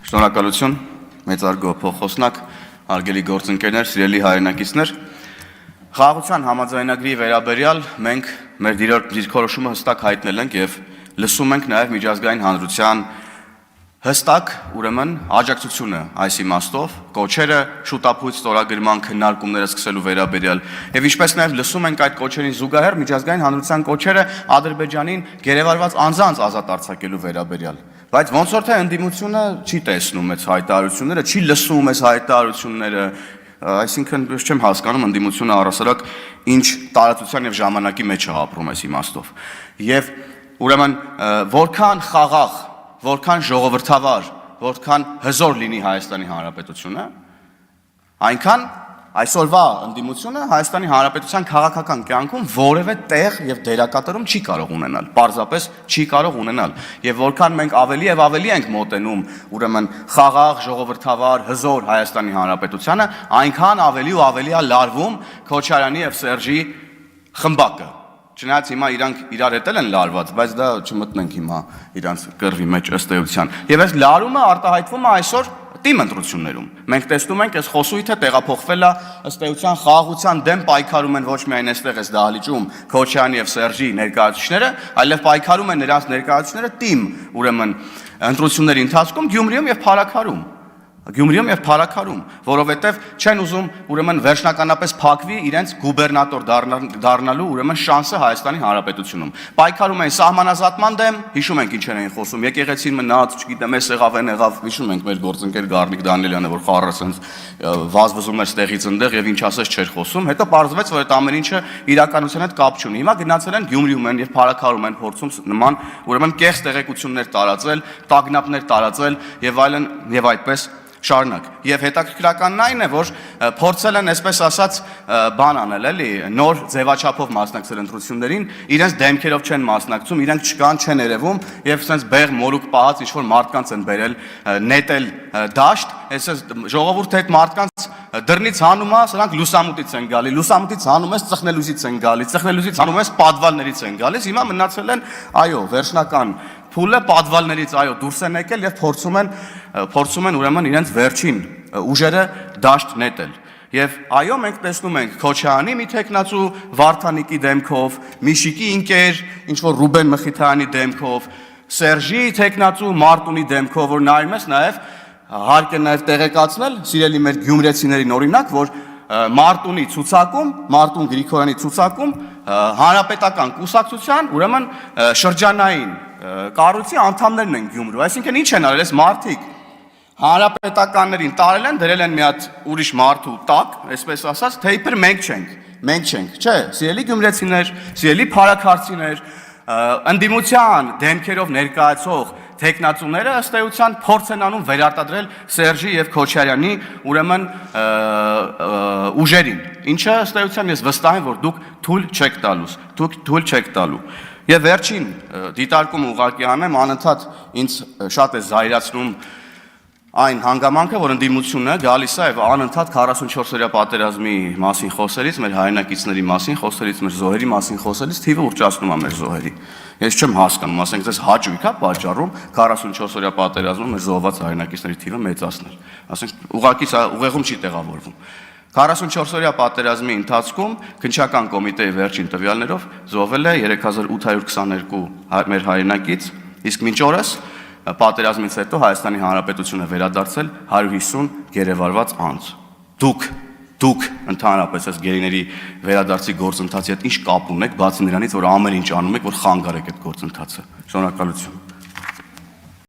Շնորհակալություն, մեծարգո փոխոսնակ, հարգելի գործընկերներ, սիրելի հայրենակիցներ։ Խաղաղության համաձայնագրի վերաբերյալ մենք մեր դիրքորոշումը հստակ հայտնել ենք եւ լսում ենք նաեւ միջազգային հանրության հստակ, ուրեմն աջակցությունը այս իմաստով, կոչերը շուտապույտ ստորագրման քննարկումները սկսելու վերաբերյալ եւ ինչպես նաեւ լսում ենք այդ կոչերին զուգահեռ միջազգային հանրության կոչերը Ադրբեջանին գերեվարված անձանց ազատ արձակելու վերաբերյալ։ Բայց ոնց որ թե ընդդիմությունը չի տեսնում այս հայտարարությունները, չի լսում այս հայտարարությունները, այսինքն չեմ հասկանում ընդդիմությունը առասարակ ինչ տարածության եւ ժամանակի մեջ է ապրում այս իմաստով։ Եվ ուրեմն որքան խաղաղ, որքան ժողովրդավար, որքան հզոր լինի Հայաստանի Հանրապետությունը, այնքան այսօրվա ընդդիմությունը Հայաստանի Հանրապետության քաղաքական կյանքում որևէ տեղ եւ դերակատարում չի կարող ունենալ, պարզապես չի կարող ունենալ։ Եվ որքան մենք ավելի եւ ավելի ենք մոտենում, ուրեմն խաղաղ, ժողովրդավար, հզոր Հայաստանի Հանրապետությանը, այնքան ավելի ու ավելի է լարվում Քոչարյանի եւ Սերժի խմբակը։ Չնայած հիմա իրանք իրար հետ են լարված, բայց դա չմտնենք հիմա իրանց կռվի մեջ ըստ էության։ Եվ այս լարումը արտահայտվում է այսօր թիմ ընտրություններում։ Մենք տեսնում ենք այս խոսույթը տեղափոխվել է ըստ էության խաղաղության դեմ պայքարում են ոչ միայն այստեղ այս դահլիճում Քոչարյանի եւ Սերժի ներկայացուցիչները, այլև պայքարում են նրանց ներկայացուցիչները թիմ, ուրեմն ընտրությունների ընթացքում Գյումրիում եւ Փարաքարում։ Գյումրիում եւ Փարաքարում, որովհետեւ չեն ուզում ուրեմն վերջնականապես փակվի իրենց գուբերնատոր դառնալու ուրեմն շանսը Հայաստանի Հանրապետությունում։ Պայքարում են սահմանազատման դեմ, հիշում ենք ինչ են խոսում, եկեղեցին մնաց, չգիտեմ, էս եղավ, հիշում ենք մեր գործընկեր Գառնիկ Դանիելյանը, որ խառը ասենց վազվզում էր ստեղից ընդեղ եւ ինչ ասես չէր խոսում, հետո պարզվեց, որ այդ ամեն ինչը իրականության հետ կապ չունի։ Հիմա գնացել են Գյումրիում են եւ Փարաքարում են փորձում նման ուրեմն կեղծ տեղեկություններ տարածել, տագնապներ տարածել եւ այլն եւ այդպես շարունակ։ Եվ հետաքրքրականն այն է, որ փորձել են, այսպես ասած, բան անել, էլի, նոր ձևաչափով մասնակցել ընտրություններին, իրենց դեմքերով չեն մասնակցում, իրենք չկան, չեն երևում, եւ sense բեղ մորուք պահած ինչ որ մարդկանց են բերել նետել դաշտ, այսպես ժողովուրդը այդ մարդկանց դռնից հանում է, սրանք լուսամուտից են գալի, լուսամուտից հանում ես ծխնելուզից են գալի, ծխնելուզից հանում ես պատվալներից են գալիս, հիմա մնացել են, այո, վերջնական փուլը պատվալներից այո դուրս են եկել եւ փորձում են ուրեմն իրենց վերջին ուժերը դաշտ նետել։ Եվ այո մենք տեսնում ենք Քոչարյանի մի տեխնացու Վարդանիկի դեմքով, Միշիկի ինկեր, ինչ որ Ռուբեն Մխիթարյանի դեմքով, Սերժի տեխնացու Մարտունի դեմքով, որ նայում ես նաեւ հարկ է նաեւ տեղեկացնել սիրելի մեր գյումրեցիներին օրինակ, որ Մարտունի ցուցակում, Մարտուն Գրիգորյանի ցուցակում հանրապետական կուսակցության ուրեմն շրջանային կառույցի անդամներն են Գյումրու, այսինքն ինչ են արել այս մարդիկ հանրապետականներին տարել են, դրել են մի հատ ուրիշ մարդու տակ, այսպես ասած, թե իբր մենք չենք, չէ, սիրելի գյումրեցիներ, սիրելի փարաքարցիներ, ընդդիմության դեմքերով ներկայացող տեխնացուները ըստ էության փորձ են անում վերարտադրել Սերժի եւ Քոչարյանի ուրեմն ուժերին, ինչը ըստ էության ես վստահ եմ, որ դուք թույլ չեք տալու։ Եվ վերջին դիտարկումը ուղղակի անեմ, անընդհատ ինձ շատ է զայրացնում այն հանգամանքը, որ ընդդիմությունը գալիս է եւ անընդհատ 44-օրյա պատերազմի մասին խոսելիս, մեր հայրենակիցների մասին խոսելիս, մեր զոհերի մասին խոսելիս թիվը ուռճացնում է մեր զոհերի։ Ես չեմ հասկանում, ասենք ձեզ հաճույք է պատճառում 44-օրյա պատերազմում մեր զոհված հայրենակիցների թիվը մեծացնել։ Ասենք ուղղակի սա ուղեղում չի տեղավորվում։ 44-օրյա պատերազմի ընթացքում քննչական կոմիտեի վերջին տվյալներով զոհվել է 3822 մեր հայրենակից, իսկ մինչ օրս պատերազմից հետո Հայաստանի Հանրապետությունը վերադարձել 150 գերեվարված անձ։ Դուք ընդհանրապես այս գերիների վերադարձի գործընթացի հետ ինչ կապ ունեք, բացի նրանից, որ ամեն ինչ անում եք, որ խանգարեք այդ գործընթացը։ Շնորհակալություն։